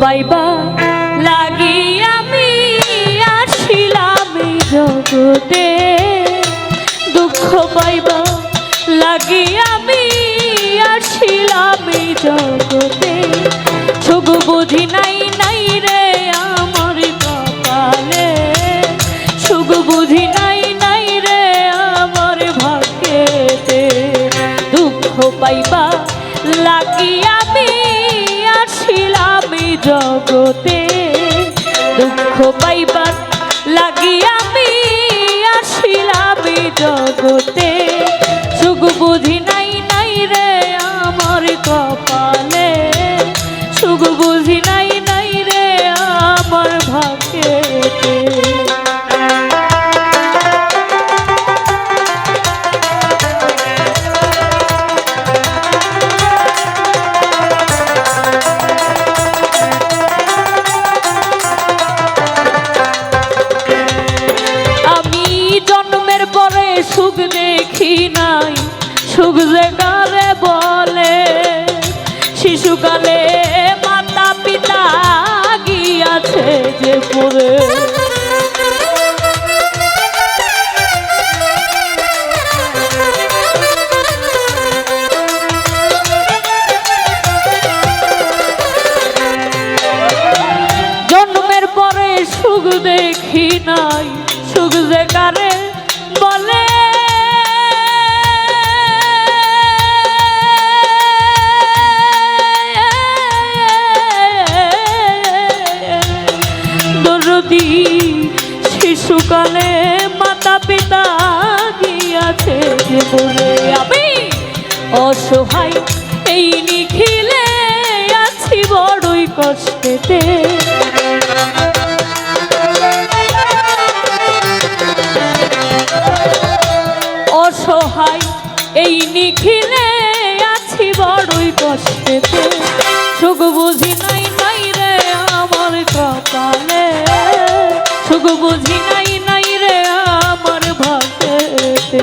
পাইবা লাগি আমি আসিলাম এই জগতে, দুঃখ পাইবা লাগি আমি আসিলাম এই জগতে। সুখ বুঝি নাই নাই রে আমার কপালে, সুখ বুঝি নাই নাই রে আমার ভাগ্যেতে। দুঃখ পাইবা লাগি আমি আসিলাম এই জগতে, দুঃখ পাইবার লাগি আমি আসিলাম এই জগতে। সুখ বুঝি নাই নাই রে আমার কপালে, সুখ বুঝি নাই নাই রে আমার ভাগ্যেতে। সুখ দেখি নাই সুখ যে কারে বলে, শিশুকালে মাতা পিতা গিয়াছে যে পড়ে। জন্মের পরে সুখ দেখি নাই সুখ যে কারে বলে, দরদি শিশুকালে মাতা পিতা গিয়াছে যে বলে। আমি অসহায় এই নিখিলে আছি বড়ই কষ্টেতে, অসহায় এই নিখিলে আছি বড়ই কষ্টেতে। সুখ বুঝি নাই নাই রে আমার কপালে, সুখ বুঝি নাই নাই রে আমার ভাগ্যেতে।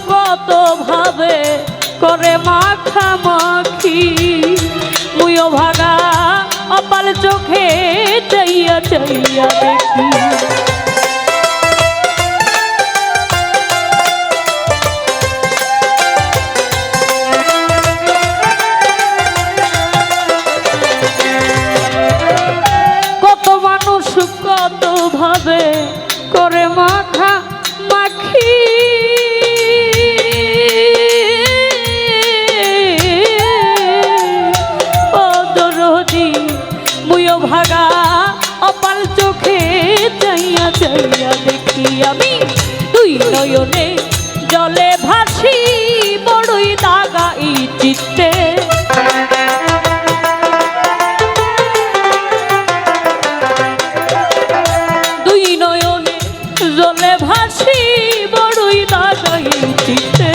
কত ভাবে করে মাখামাখি, মুইও ভাগা অপাল চোখে চাইয়া চাইয়া দেখি। কত মানুষ কত ভাবে করে মাখা মাখি, ভাগা অপাল চোখে চাইয়া চাইয়া দেখি। আমি দুই নয়নে জলে ভাসি বড়ই দাগা এই চিত্তে, দুই নয়নে জলে ভাসি বড়ই দাগা এই চিত্তে।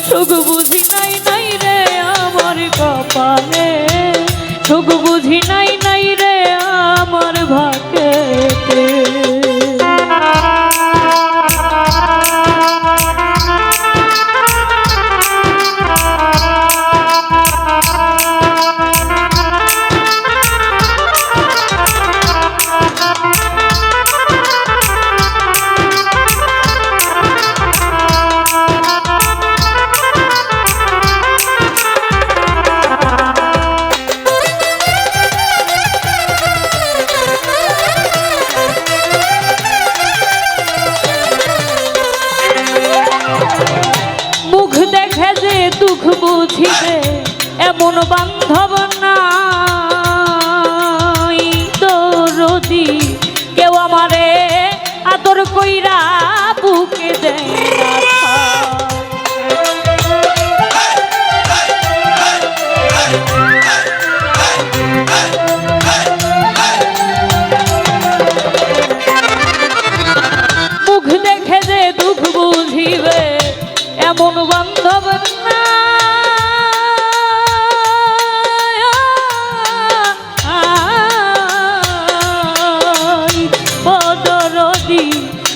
সুখ বুঝি নাই নাই রে আমার কপালে, সুখ বুঝি নাই নাই রে আমার ভাগ্যেতে। এমন বান্ধব নাই দরদি, কেউ আমারে আদর কইরা বুকে দেয় না ঠাই। মুখ দেখে যে দুঃখ বুঝিবে এমন বান্ধব না, দরদি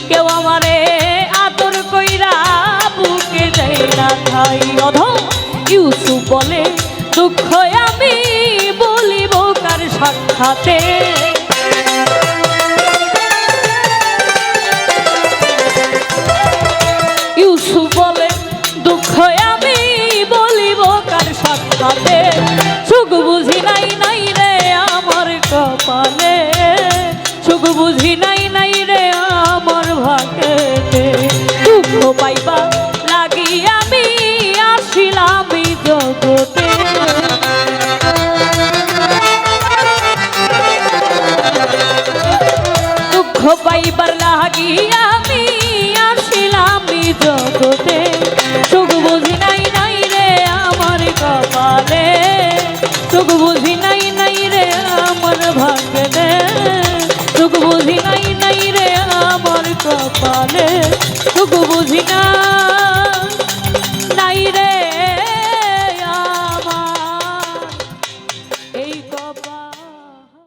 কেউ আমারে আদর কইরা বুকে দেয় না ঠাই। অধম ইউসুফ বলে দুঃখ আমি বলিব কার সাক্ষাতে, ইউসুফ বলে দুঃখ আমি বলিব কার সাক্ষাতে, সুখ বুঝি নাই নাই রে আমার কপালে, সুখ বুঝি নাই নাই রে আমার ভাগ্যে, দুঃখ পাইবা লাগি আমি আসিলাম এই জগতে, দুঃখ পাইবার লাগি আমি আসিলাম এই জগতে, সুখ বুঝি নাই নাই রে আমার কপালে, সুখ বুঝি নাই নাই রে আমার ভাগ্যে, সুখ বুঝি নাই নাই রে আমার কপালে।